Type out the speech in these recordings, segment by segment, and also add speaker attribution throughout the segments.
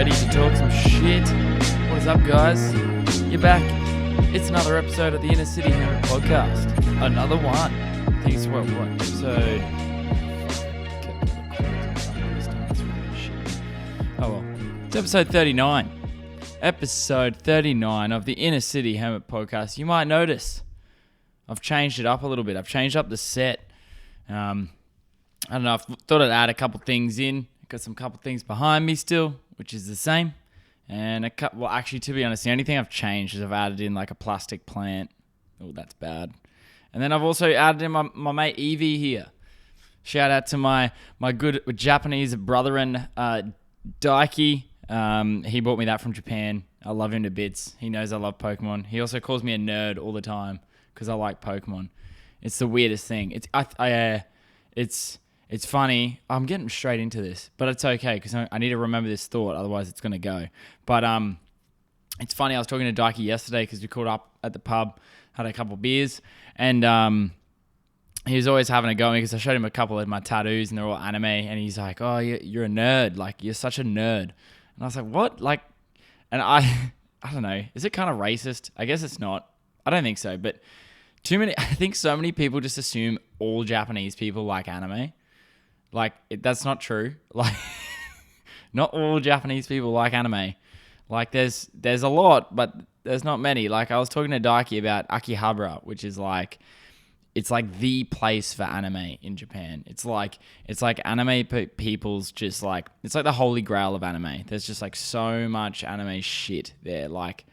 Speaker 1: ready to talk some shit. What is up, guys? You're back. It's another episode of the Inner City Hermit Podcast. Another one. I think it's what episode... Oh well. It's episode 39. Episode 39 of the Inner City Hermit Podcast. You might notice I've changed it up a little bit. I've changed up the set. I don't know. I thought I'd add a couple things in. Got some couple things behind me still, which is the same. And actually, to be honest, the only thing I've changed is I've added in like a plastic plant. Oh, that's bad. And then I've also added in my mate Evie here. Shout out to my good Japanese brethren, Daiki. He bought me that from Japan. I love him to bits. He knows I love Pokemon. He also calls me a nerd all the time because I like Pokemon. It's the weirdest thing. It's funny. I'm getting straight into this, but it's okay because I need to remember this thought. Otherwise, it's going to go. But it's funny. I was talking to Daiki yesterday because we caught up at the pub, had a couple beers, and he was always having a go at me because I showed him a couple of my tattoos and they're all anime, and he's like, "Oh, you're a nerd. Like, you're such a nerd." And I was like, "What?" Like, and I don't know. Is it kind of racist? I guess it's not. I don't think so. But I think so many people just assume all Japanese people like anime. Like, that's not true. Like, not all Japanese people like anime. Like, there's a lot, but there's not many. Like, I was talking to Daiki about Akihabara, which is like, it's like the place for anime in Japan. It's like anime people's just like, it's like the holy grail of anime. There's just like so much anime shit there. Like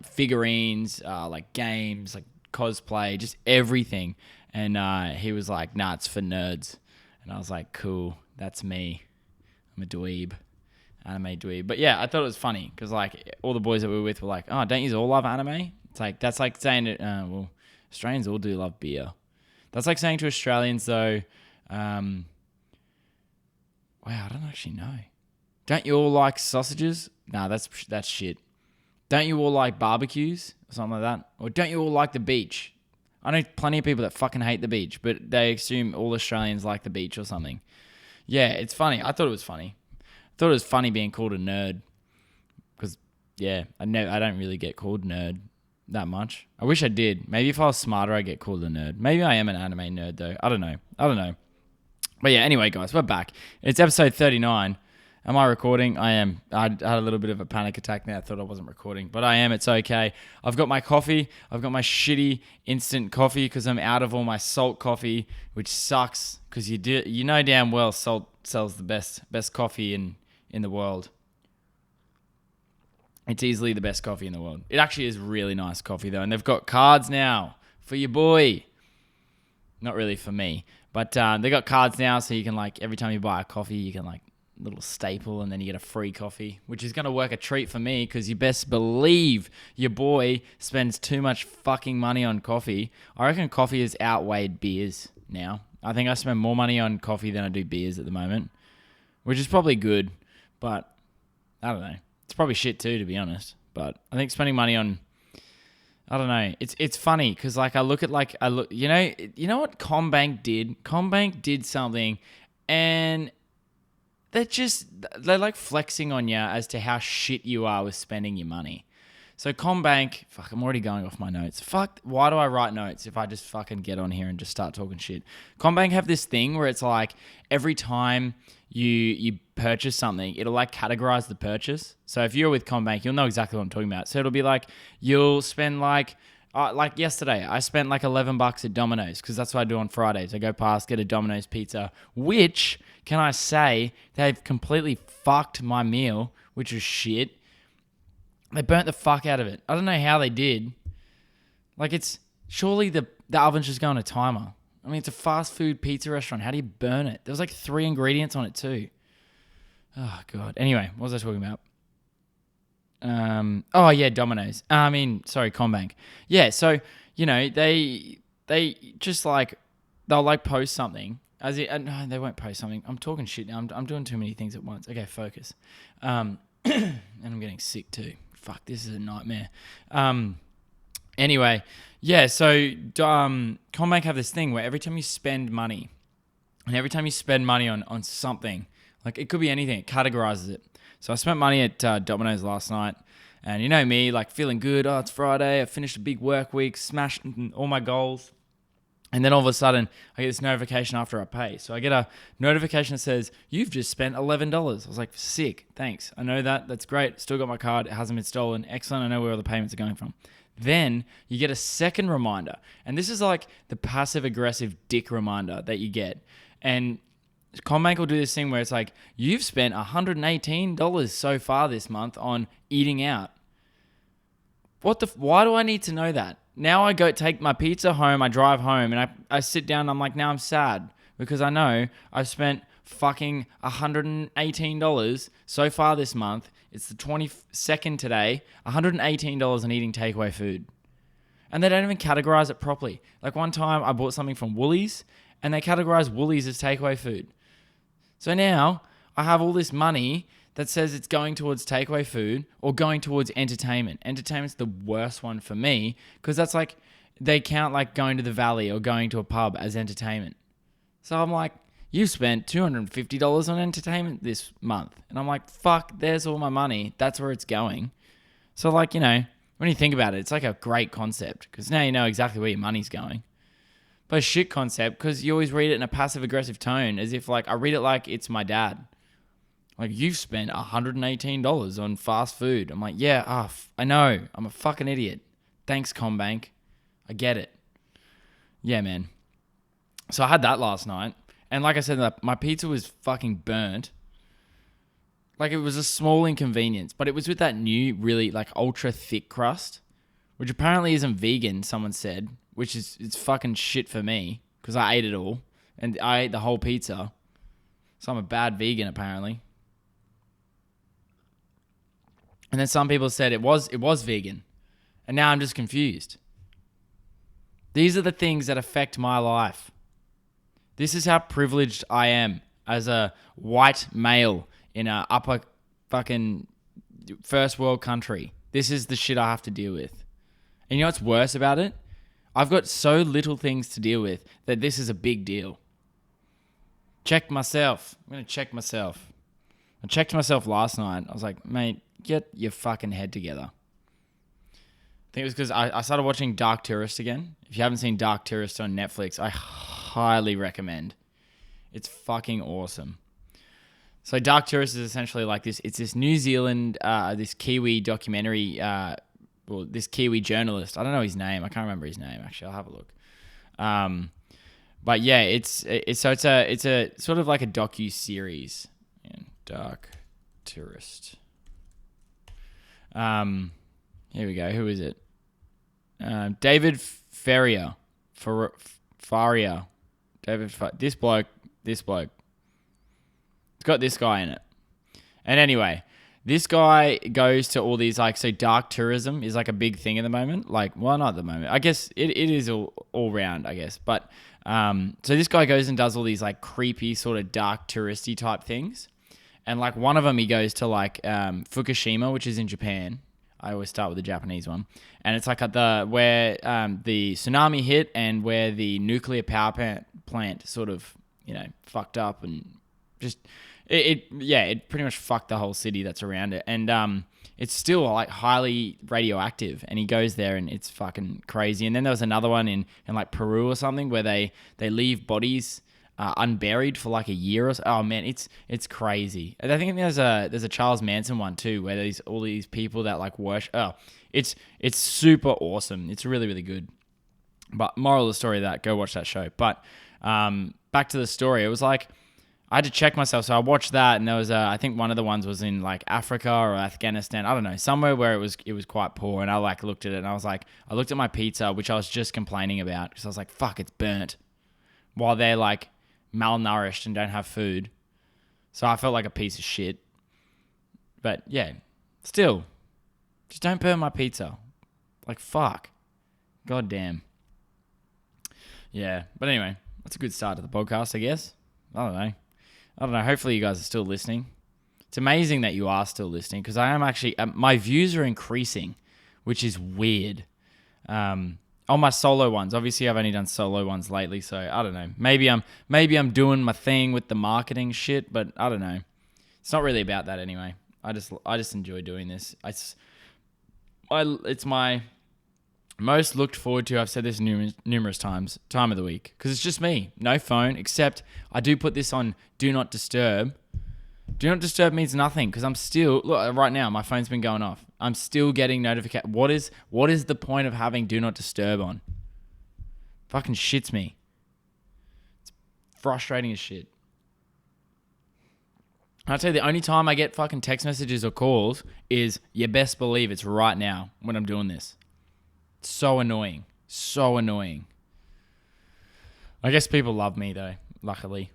Speaker 1: figurines, like games, like cosplay, just everything. And he was like, "Nah, it's for nerds." And I was like, "Cool, that's me. I'm a dweeb, anime dweeb." But yeah, I thought it was funny because like all the boys that we were with were like, "Oh, don't you all love anime?" It's like, that's like saying that, well, Australians all do love beer. That's like saying to Australians though, wow, I don't actually know. Don't you all like sausages? Nah, that's shit. Don't you all like barbecues or something like that? Or don't you all like the beach? I know plenty of people that fucking hate the beach, but they assume all Australians like the beach or something. Yeah, it's funny. I thought it was funny. I thought it was funny being called a nerd. Because, yeah, I don't really get called nerd that much. I wish I did. Maybe if I was smarter, I'd get called a nerd. Maybe I am an anime nerd, though. I don't know. But yeah, anyway, guys, we're back. It's episode 39. Am I recording? I am. I had a little bit of a panic attack there. I thought I wasn't recording, but I am. It's okay. I've got my coffee. I've got my shitty instant coffee because I'm out of all my salt coffee, which sucks because you know damn well salt sells the best coffee in the world. It's easily the best coffee in the world. It actually is really nice coffee though, and they've got cards now for your boy. Not really for me, but they got cards now, so you can like every time you buy a coffee, you can like little staple and then you get a free coffee, which is going to work a treat for me because you best believe your boy spends too much fucking money on coffee. I reckon coffee has outweighed beers now. I think I spend more money on coffee than I do beers at the moment, which is probably good, but I don't know. It's probably shit too, to be honest. But I think spending money on, I don't know. It's funny because like you know what Comm Bank did? Comm Bank did something, and they're like flexing on you as to how shit you are with spending your money. So Comm Bank, fuck, I'm already going off my notes. Fuck, why do I write notes if I just fucking get on here and just start talking shit? Comm Bank have this thing where it's like every time you purchase something, it'll like categorize the purchase. So if you're with Comm Bank, you'll know exactly what I'm talking about. So it'll be like you'll spend like yesterday, I spent like $11 at Domino's because that's what I do on Fridays. I go past, get a Domino's pizza, which, can I say, they've completely fucked my meal, which was shit. They burnt the fuck out of it. I don't know how they did. Like, it's surely the oven's just going to timer. I mean, it's a fast food pizza restaurant. How do you burn it? There was like 3 ingredients on it too. Oh, God. Anyway, what was I talking about? Oh yeah, Domino's. Comm Bank. Yeah, so you know they just like they'll like post something no, they won't post something. I'm talking shit now. I'm doing too many things at once. Okay, focus. And I'm getting sick too. Fuck, this is a nightmare. Anyway, yeah. So Comm Bank have this thing where every time you spend money, and every time you spend money on something, like it could be anything, it categorizes it. So I spent money at Domino's last night. And you know me, like feeling good. Oh, it's Friday. I finished a big work week, smashed all my goals. And then all of a sudden, I get this notification after I pay. So I get a notification that says, you've just spent $11. I was like, sick, thanks. I know that. That's great. Still got my card. It hasn't been stolen. Excellent. I know where all the payments are going from. Then you get a second reminder. And this is like the passive-aggressive dick reminder that you get. And Commbank will do this thing where it's like, you've spent $118 so far this month on eating out. Why do I need to know that? Now I go take my pizza home, I drive home, and I sit down and I'm like, now I'm sad because I know I've spent fucking $118 so far this month. It's the 22nd today, $118 on eating takeaway food. And they don't even categorize it properly. Like one time I bought something from Woolies and they categorize Woolies as takeaway food. So now I have all this money that says it's going towards takeaway food or going towards entertainment. Entertainment's the worst one for me because that's like, they count like going to the Valley or going to a pub as entertainment. So I'm like, you spent $250 on entertainment this month. And I'm like, fuck, there's all my money. That's where it's going. So like, you know, when you think about it, it's like a great concept because now you know exactly where your money's going. But a shit concept because you always read it in a passive-aggressive tone as if like, I read it like it's my dad. Like, you've spent $118 on fast food. I'm like, yeah, I know. I'm a fucking idiot. Thanks, Commbank. I get it. Yeah, man. So I had that last night. And like I said, my pizza was fucking burnt. Like, it was a small inconvenience. But it was with that new, really, like, ultra thick crust. Which apparently isn't vegan, someone said. Which is, it's fucking shit for me. Because I ate it all. And I ate the whole pizza. So I'm a bad vegan, apparently. And then some people said it was vegan. And now I'm just confused. These are the things that affect my life. This is how privileged I am as a white male in a upper fucking first world country. This is the shit I have to deal with. And you know what's worse about it? I've got so little things to deal with that this is a big deal. Check myself. I'm going to check myself. I checked myself last night. I was like, mate, get your fucking head together. I think it was because I started watching Dark Tourist again. If you haven't seen Dark Tourist on Netflix, I highly recommend. It's fucking awesome. So Dark Tourist is essentially like this. It's this New Zealand, this Kiwi documentary, this Kiwi journalist. I don't know his name. I can't remember his name, actually. I'll have a look. But yeah, it's a sort of like a docu-series. Dark Tourist. Here we go. Who is it? David Faria. This bloke. It's got this guy in it. And anyway, this guy goes to all these, like, so dark tourism is like a big thing at the moment. Like, well, not at the moment. I guess it is all round, I guess. But so this guy goes and does all these like creepy sort of dark touristy type things. And like one of them, he goes to like Fukushima, which is in Japan. I always start with the Japanese one. And it's like where the tsunami hit and where the nuclear power plant sort of, fucked up and just, it pretty much fucked the whole city that's around it. And it's still like highly radioactive. And he goes there and it's fucking crazy. And then there was another one in like Peru or something where they leave bodies unburied for like a year or so. Oh man, it's crazy. And I think there's a Charles Manson one too, where there's all these people that like worship. Oh, it's super awesome. It's really, really good. But moral of the story of that, go watch that show. But back to the story. It was like I had to check myself. So I watched that, and there was I think one of the ones was in like Africa or Afghanistan. I don't know, somewhere where it was quite poor. And I like looked at it, and I was like, I looked at my pizza, which I was just complaining about because I was like, fuck, it's burnt. While they're like malnourished and don't have food. So I felt like a piece of shit. But yeah, still, just don't burn my pizza. Like, fuck. God damn. Yeah, but anyway, that's a good start to the podcast, I guess. I don't know. Hopefully you guys are still listening. It's amazing that you are still listening because I am actually, my views are increasing, which is weird. On my solo ones. Obviously, I've only done solo ones lately, so I don't know. Maybe I'm doing my thing with the marketing shit, but I don't know. It's not really about that anyway. I just enjoy doing this. It's my most looked forward to. I've said this numerous times. Time of the week, because it's just me, no phone. Except I do put this on Do Not Disturb. Do Not Disturb means nothing because I'm still look right now. My phone's been going off. I'm still getting notification. What is the point of having Do Not Disturb on? Fucking shits me. It's frustrating as shit. I'll tell you, the only time I get fucking text messages or calls is, you best believe it's right now when I'm doing this. It's so annoying. So annoying. I guess people love me though, luckily.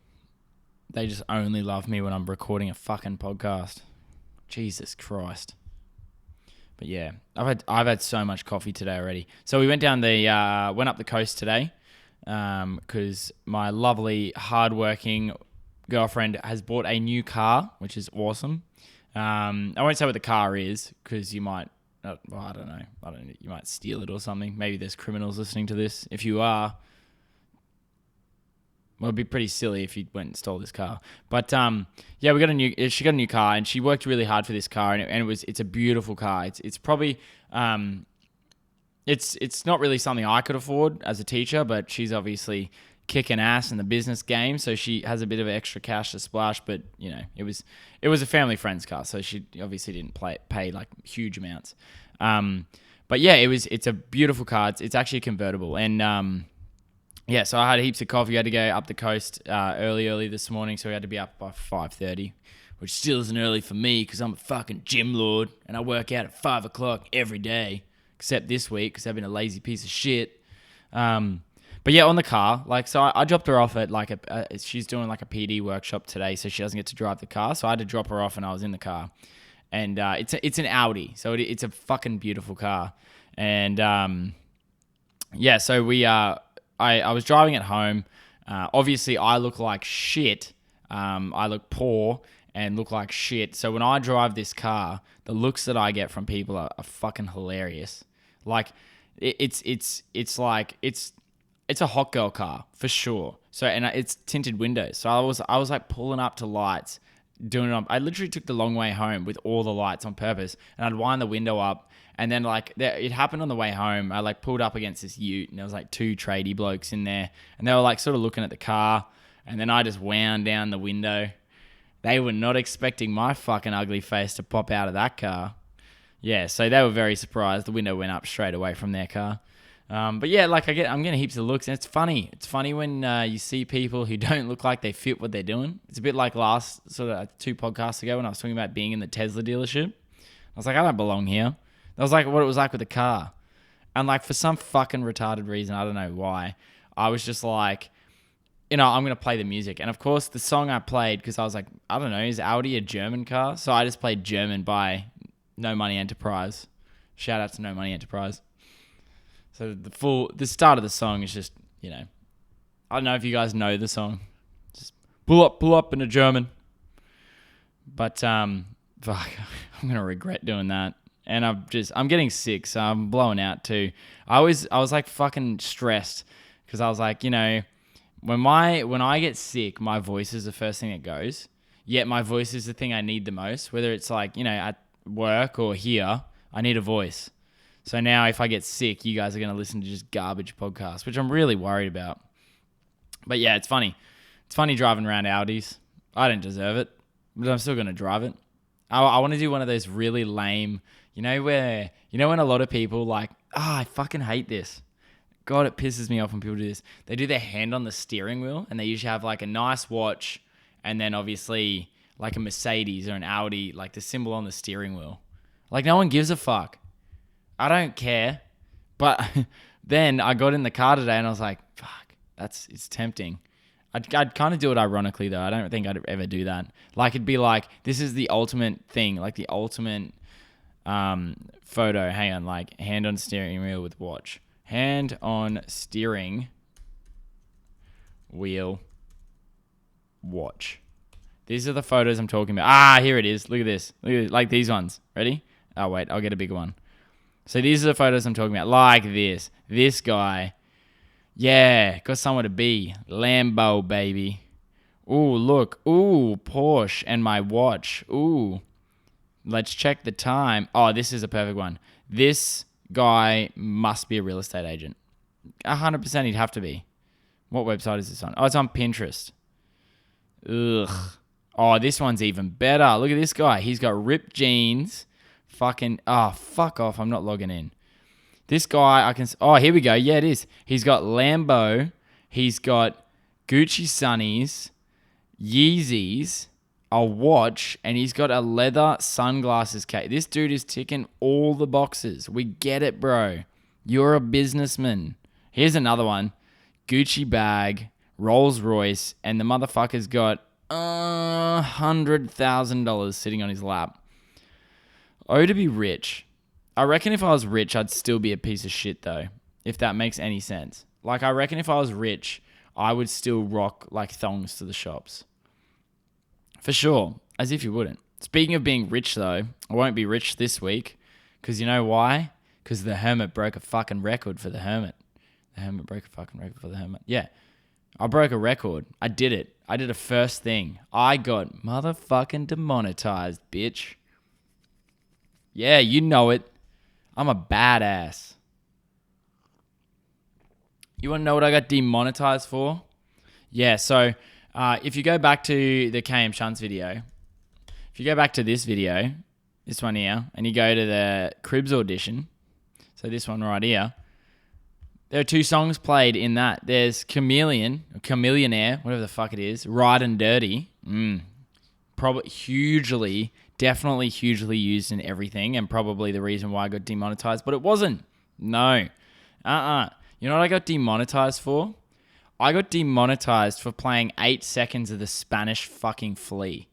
Speaker 1: They just only love me when I'm recording a fucking podcast. Jesus Christ. But yeah, I've had so much coffee today already. So we went up the coast today, because my lovely, hardworking girlfriend has bought a new car, which is awesome. I won't say what the car is because you might, I don't know. You might steal it or something. Maybe there's criminals listening to this. If you are, well, it'd be pretty silly if you went and stole this car. But yeah, she got a new car, and she worked really hard for this car, and it's a beautiful car. It's probably it's not really something I could afford as a teacher, but she's obviously kicking ass in the business game, so she has a bit of extra cash to splash. But you know, it was a family friend's car, so she obviously didn't pay like huge amounts. But yeah, it's a beautiful car. It's actually a convertible, and yeah, so I had heaps of coffee. I had to go up the coast early this morning, so we had to be up by 5:30, which still isn't early for me because I'm a fucking gym lord and I work out at 5 o'clock every day, except this week because I've been a lazy piece of shit. But yeah, on the car, like, so I dropped her off at like she's doing like a PD workshop today, so she doesn't get to drive the car. So I had to drop her off, and I was in the car, and it's an Audi, so it's a fucking beautiful car, and yeah, so I was driving it home. Obviously, I look like shit. I look poor and look like shit. So when I drive this car, the looks that I get from people are fucking hilarious. Like it's a hot girl car for sure. So, and it's tinted windows. So I was like pulling up to lights, doing it on. I literally took the long way home with all the lights on purpose, and I'd wind the window up. And then like it happened on the way home. I like pulled up against this ute, and there was like two tradie blokes in there, and they were like sort of looking at the car. And then I just wound down the window. They were not expecting my fucking ugly face to pop out of that car. Yeah, so they were very surprised. The window went up straight away from their car. But yeah, like I'm getting heaps of looks, and it's funny. It's funny when you see people who don't look like they fit what they're doing. It's a bit like last sort of 2 podcasts ago when I was talking about being in the Tesla dealership. I was like, I don't belong here. That was like what it was like with the car. And like for some fucking retarded reason, I don't know why, I was just like, you know, I'm going to play the music. And of course, the song I played, because I was like, I don't know, is Audi a German car? So I just played German by No Money Enterprise. Shout out to No Money Enterprise. So the start of the song is just, you know, I don't know if you guys know the song. Just pull up in a German. But, fuck, I'm going to regret doing that. And I'm getting sick, so I'm blowing out too. I was like fucking stressed because I was like, you know, when I get sick, my voice is the first thing that goes. Yet my voice is the thing I need the most, whether it's like, you know, at work or here, I need a voice. So now if I get sick, you guys are going to listen to just garbage podcasts, which I'm really worried about. But yeah, it's funny. It's funny driving around Audis. I don't deserve it, but I'm still going to drive it. I want to do one of those really lame, when a lot of people like, I fucking hate this. God, it pisses me off when people do this. They do their hand on the steering wheel, and they usually have like a nice watch, and then obviously like a Mercedes or an Audi, like the symbol on the steering wheel. Like no one gives a fuck. I don't care. But then I got in the car today and I was like, fuck, it's tempting. I'd kind of do it ironically though. I don't think I'd ever do that. Like it'd be like, this is the ultimate thing, like the ultimate photo. Hang on, like hand on steering wheel with watch. Hand on steering wheel watch. These are the photos I'm talking about. Here it is. Look at this. Like these ones. Ready? Oh, wait. I'll get a bigger one. So these are the photos I'm talking about. Like this. This guy. Yeah. Got somewhere to be. Lambo, baby. Ooh, look. Ooh, Porsche and my watch. Ooh. Let's check the time. Oh, this is a perfect one. This guy must be a real estate agent. 100% he'd have to be. What website is this on? Oh, it's on Pinterest. Ugh. Oh, this one's even better. Look at this guy. He's got ripped jeans. Fucking, fuck off. I'm not logging in. This guy, here we go. Yeah, it is. He's got Lambo. He's got Gucci Sunnies, Yeezys, a watch, and he's got a leather sunglasses case. This dude is ticking all the boxes. We get it, bro. You're a businessman. Here's another one. Gucci bag, Rolls Royce, and the motherfucker's got $100,000 sitting on his lap. Oh, to be rich. I reckon if I was rich, I'd still be a piece of shit, though, if that makes any sense. Like, I reckon if I was rich, I would still rock, like, thongs to the shops. For sure. As if you wouldn't. Speaking of being rich, though, I won't be rich this week. Because you know why? Because the Hermit broke a fucking record for the Hermit. The Hermit broke a fucking record for the Hermit. Yeah. I broke a record. I did it. I did a first thing. I got motherfucking demonetized, bitch. Yeah, you know it. I'm a badass. You want to know what I got demonetized for? Yeah, so if you go back to the KM Shunts video, if you go back to this video, this one here, and you go to the Cribs audition, so this one right here, there are 2 songs played in that. There's Chameleon, or Chameleonaire, whatever the fuck it is, Ride and Dirty. Probably definitely hugely used in everything, and probably the reason why I got demonetized, but it wasn't. No. You know what I got demonetized for? I got demonetized for playing 8 seconds of the Spanish fucking Flea.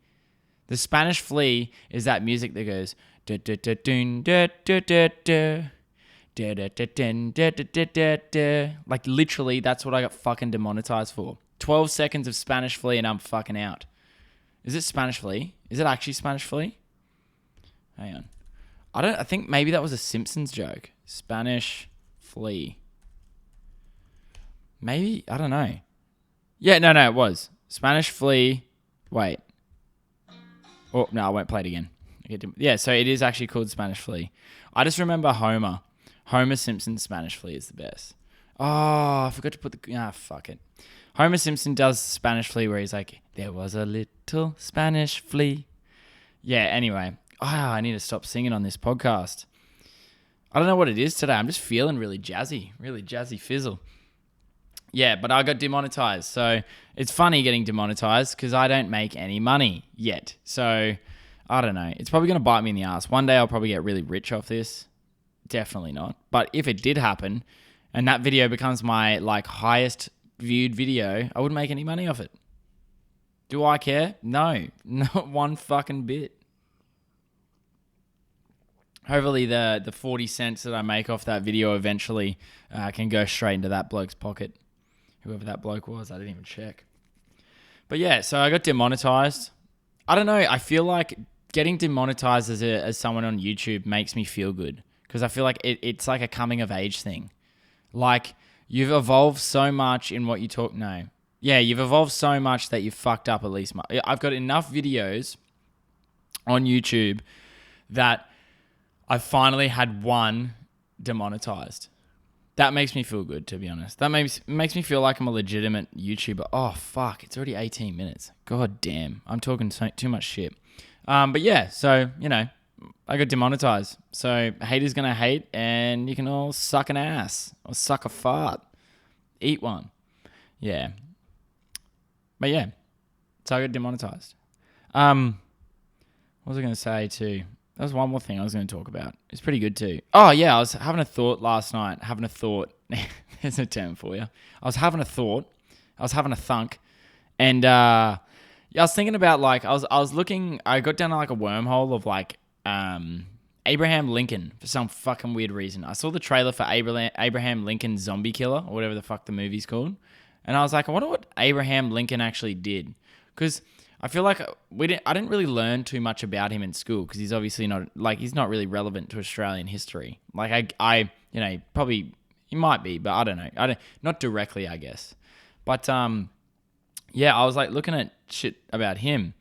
Speaker 1: The Spanish Flea is that music that goes like literally that's what I got fucking demonetized for. 12 seconds of Spanish Flea and I'm fucking out. Is it Spanish Flea? Is it actually Spanish Flea? Hang on. I think maybe that was a Simpsons joke. Spanish Flea. Maybe, I don't know. Yeah, no, it was. Spanish Flea. Wait. Oh, no, I won't play it again. Yeah, so it is actually called Spanish Flea. I just remember Homer. Homer Simpson's Spanish Flea is the best. Oh, I forgot to put the... fuck it. Homer Simpson does Spanish Flea where he's like, there was a little Spanish flea. Yeah, anyway. I need to stop singing on this podcast. I don't know what it is today. I'm just feeling really jazzy fizzle. Yeah, but I got demonetized. So it's funny getting demonetized because I don't make any money yet. So I don't know. It's probably going to bite me in the ass. One day I'll probably get really rich off this. Definitely not. But if it did happen and that video becomes my like highest viewed video, I wouldn't make any money off it. Do I care? No, not one fucking bit. Hopefully the 40 cents that I make off that video eventually can go straight into that bloke's pocket. Whoever that bloke was, I didn't even check. But yeah, so I got demonetized. I don't know. I feel like getting demonetized as someone on YouTube makes me feel good because I feel like it's like a coming of age thing. Like you've evolved so much in what you talk. No. Yeah, you've evolved so much that you've fucked up at least. I've got enough videos on YouTube that I've finally had one demonetized. That makes me feel good, to be honest. That makes me feel like I'm a legitimate YouTuber. Oh, fuck. It's already 18 minutes. God damn. I'm talking too much shit. But yeah, so, you know, I got demonetized. So haters going to hate and you can all suck an ass or suck a fart. Eat one. Yeah. But yeah, so I got demonetized. What was I going to say too? That was one more thing I was going to talk about. It's pretty good too. Oh yeah, I was having a thought last night. There's a term for you. I was having a thought. I was having a thunk. And yeah, I was thinking about like, I was looking, I got down like a wormhole of like Abraham Lincoln for some fucking weird reason. I saw the trailer for Abraham Lincoln Zombie Killer or whatever the fuck the movie's called. And I was like, I wonder what Abraham Lincoln actually did. Because I feel like I didn't really learn too much about him in school because he's obviously he's not really relevant to Australian history. Like I you know, probably he might be, but I don't know. Not directly, I guess. But yeah, I was like looking at shit about him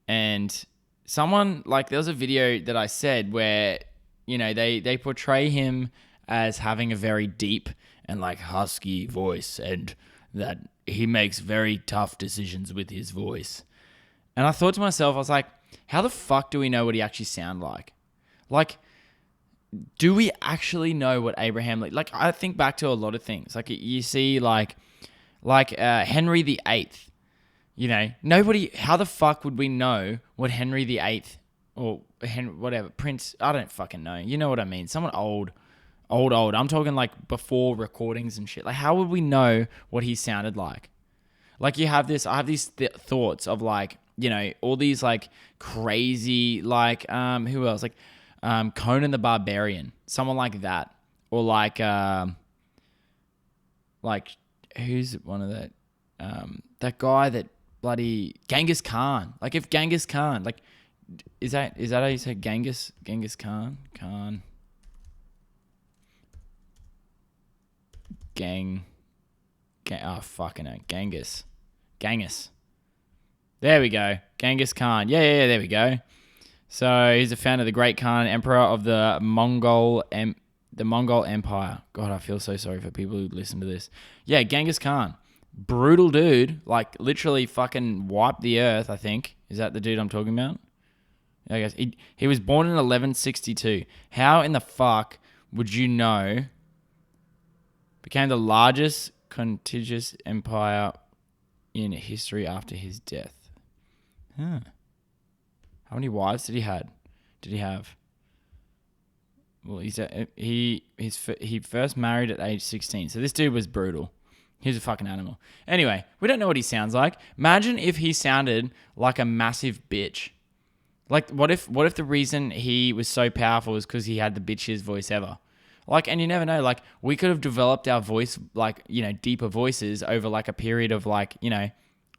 Speaker 1: and someone like there was a video that I said where, they portray him as having a very deep and like husky voice and that he makes very tough decisions with his voice. And I thought to myself, I was like, how the fuck do we know what he actually sound like? Like, do we actually know what Abraham Lincoln... Like, I think back to a lot of things. Like, you see, like Henry VIII. Nobody... How the fuck would we know what Henry VIII or whatever, Prince... I don't fucking know. You know what I mean? Someone old. I'm talking, like, before recordings and shit. Like, how would we know what he sounded like? Like, I have these thoughts of, like, all these, like, crazy, like, who else? Like, Conan the Barbarian, someone like that, or like who's one of that guy that bloody Genghis Khan. Like if Genghis Khan, like, is that how you say Genghis Khan? Oh fucking hell, Genghis. There we go, Genghis Khan. Yeah, there we go. So he's a founder of the Great Khan, emperor of the Mongol Empire. God, I feel so sorry for people who listen to this. Yeah, Genghis Khan. Brutal dude. Like, literally fucking wiped the earth, I think. Is that the dude I'm talking about? I guess. He was born in 1162. How in the fuck would you know? Became the largest contiguous empire in history after his death. Huh. How many wives did he have? Well, he first married at age 16. So this dude was brutal. He was a fucking animal. Anyway, we don't know what he sounds like. Imagine if he sounded like a massive bitch. Like, what if the reason he was so powerful was because he had the bitchiest voice ever? Like, and you never know. Like, we could have developed our voice, like, deeper voices over like a period of like,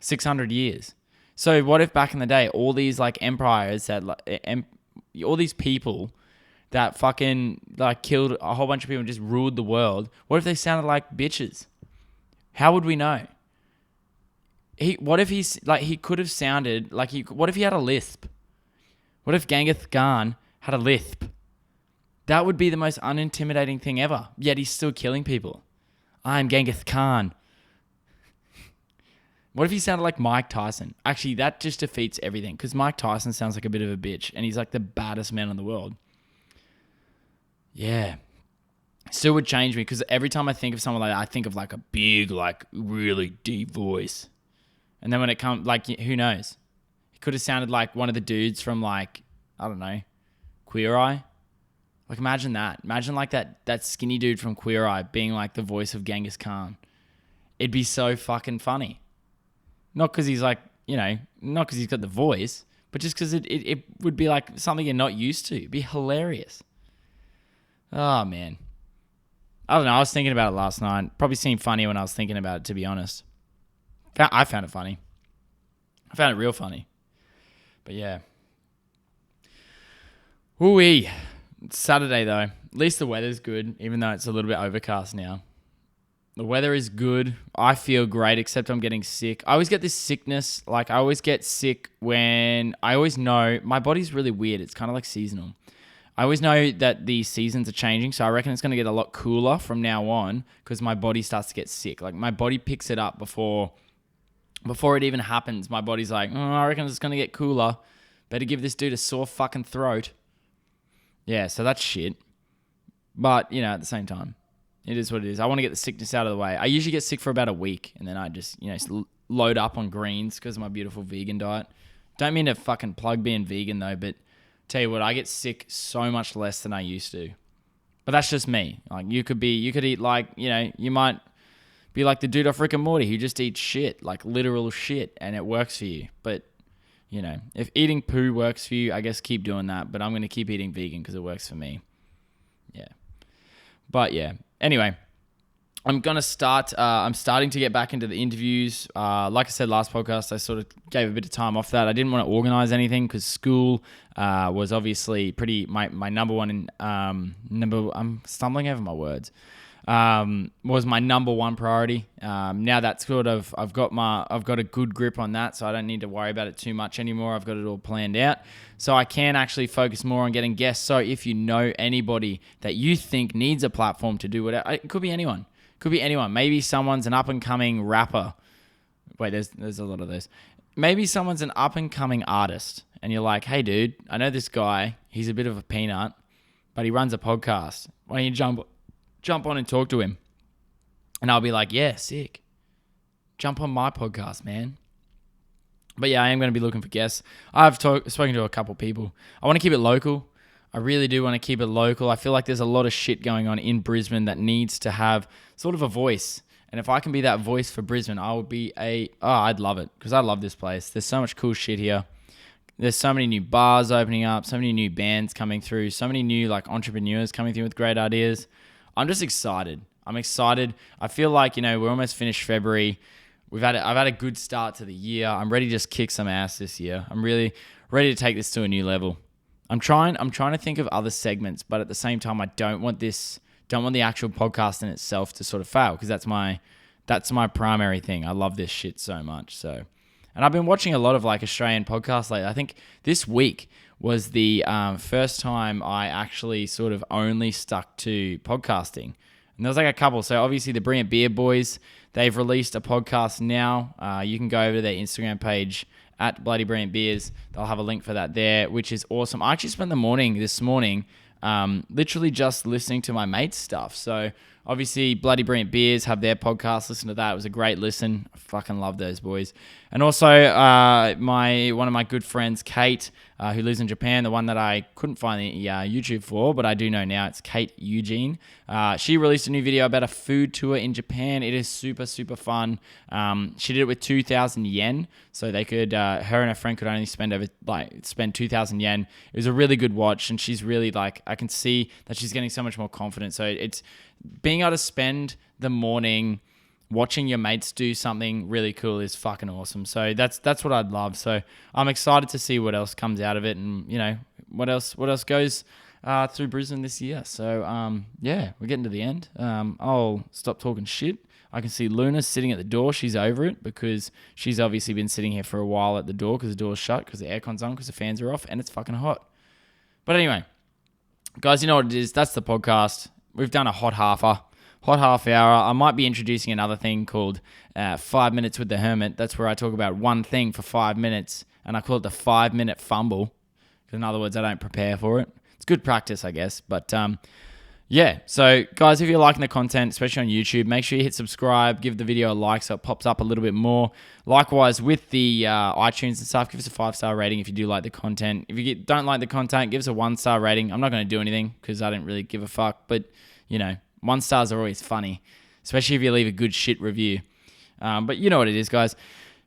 Speaker 1: 600 years. So what if back in the day, all these like empires that all these people that fucking like killed a whole bunch of people and just ruled the world, what if they sounded like bitches? How would we know? What if he could have sounded like what if he had a lisp? What if Genghis Khan had a lisp? That would be the most unintimidating thing ever. Yet he's still killing people. I'm Genghis Khan. What if he sounded like Mike Tyson? Actually, that just defeats everything because Mike Tyson sounds like a bit of a bitch and he's like the baddest man in the world. Yeah. Still would change me because every time I think of someone like that, I think of like a big, like really deep voice. And then when it comes, like, who knows? He could have sounded like one of the dudes from like, I don't know, Queer Eye. Like imagine that. Imagine like that skinny dude from Queer Eye being like the voice of Genghis Khan. It'd be so fucking funny. Not because he's like, not because he's got the voice, but just because it would be like something you're not used to. It'd be hilarious. Oh, man. I don't know. I was thinking about it last night. Probably seemed funny when I was thinking about it, to be honest. I found it funny. I found it real funny. But yeah. Ooh-wee. It's Saturday, though. At least the weather's good, even though it's a little bit overcast now. The weather is good. I feel great, except I'm getting sick. I always get this sickness. Like, I always get sick when I always know my body's really weird. It's kind of like seasonal. I always know that the seasons are changing, so I reckon it's going to get a lot cooler from now on because my body starts to get sick. Like, my body picks it up before it even happens. My body's like, I reckon it's going to get cooler. Better give this dude a sore fucking throat. Yeah, so that's shit. But, at the same time, it is what it is. I want to get the sickness out of the way. I usually get sick for about a week, and then I just, load up on greens because of my beautiful vegan diet. Don't mean to fucking plug being vegan, though, but tell you what, I get sick so much less than I used to. But that's just me. Like, you could eat like, you might be like the dude off Rick and Morty who just eats shit, like literal shit, and it works for you. But, if eating poo works for you, I guess keep doing that. But I'm going to keep eating vegan because it works for me. Yeah. But yeah. Anyway, I'm going to start. I'm starting to get back into the interviews. Like I said last podcast, I sort of gave a bit of time off that. I didn't want to organize anything because school was obviously my number one. I'm stumbling over my words. was my number one priority. Now that's sort of, I've got a good grip on that, so I don't need to worry about it too much anymore. I've got it all planned out. So I can actually focus more on getting guests. So if you know anybody that you think needs a platform to do whatever, it could be anyone. Maybe someone's an up-and-coming rapper. Wait, there's a lot of those. Maybe someone's an up-and-coming artist, and you're like, hey, dude, I know this guy. He's a bit of a peanut, but he runs a podcast. Why don't you jump on and talk to him? And I'll be like, yeah, sick. Jump on my podcast, man. But yeah, I am going to be looking for guests. I've spoken to a couple people. I want to keep it local. I really do want to keep it local. I feel like there's a lot of shit going on in Brisbane that needs to have sort of a voice. And if I can be that voice for Brisbane, I would be I'd love it, because I love this place. There's so much cool shit here. There's so many new bars opening up, so many new bands coming through, so many new like entrepreneurs coming through with great ideas. I'm just excited. I'm excited. I feel like, we're almost finished February. I've had a good start to the year. I'm ready to just kick some ass this year. I'm really ready to take this to a new level. I'm trying to think of other segments, but at the same time, I don't want the actual podcast in itself to sort of fail, because that's my primary thing. I love this shit so much. So, and I've been watching a lot of like Australian podcasts lately. I think this week was the first time I actually sort of only stuck to podcasting. And there was like a couple. So obviously the Brilliant Beer Boys, they've released a podcast now. You can go over to their Instagram page at Bloody Brilliant Beers. They'll have a link for that there, which is awesome. I actually spent the morning this morning literally just listening to my mate's stuff. So obviously Bloody Brilliant Beers have their podcast. Listen to that. It was a great listen. I fucking love those boys. And also one of my good friends, Kate, who lives in Japan, the one that I couldn't find the YouTube for, but I do know now, it's Kate Eugene. She released a new video about a food tour in Japan. It is super, super fun. She did it with 2,000 yen, so they could, her and her friend could only spend 2,000 yen. It was a really good watch, and she's really I can see that she's getting so much more confident. So it's being able to spend the morning watching your mates do something really cool is fucking awesome. So that's what I'd love. So I'm excited to see what else comes out of it, and what else goes through Brisbane this year. So we're getting to the end. I'll stop talking shit. I can see Luna sitting at the door. She's over it, because she's obviously been sitting here for a while at the door, because the door's shut, because the aircon's on, because the fans are off, and it's fucking hot. But anyway, guys, you know what it is. That's the podcast. We've done a hot half hour. I might be introducing another thing called 5 Minutes with the Hermit. That's where I talk about one thing for 5 minutes, and I call it the 5-minute fumble. In other words, I don't prepare for it. It's good practice, I guess. But so guys, if you're liking the content, especially on YouTube, make sure you hit subscribe, give the video a like so it pops up a little bit more. Likewise, with the iTunes and stuff, give us a 5-star rating if you do like the content. If you don't like the content, give us a 1-star rating. I'm not going to do anything, because I don't really give a fuck, but 1 stars are always funny, especially if you leave a good shit review. But you know what it is, guys.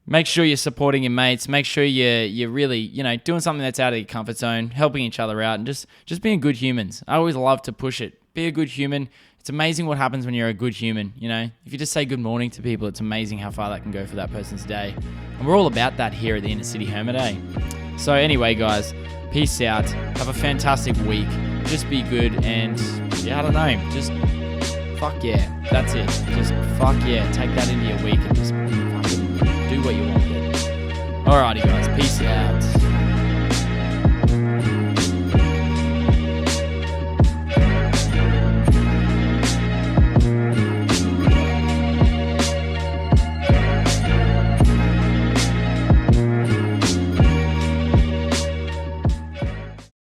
Speaker 1: Make sure you're supporting your mates. Make sure you're really, doing something that's out of your comfort zone, helping each other out, and just being good humans. I always love to push it. Be a good human. It's amazing what happens when you're a good human, If you just say good morning to people, it's amazing how far that can go for that person's day. And we're all about that here at the Inner City Hermit, eh? So anyway, guys, peace out. Have a fantastic week. Just be good, and I don't know, just fuck yeah. That's it. Just fuck yeah. Take that into your week and just fucking do what you want. Alrighty, guys. Peace out.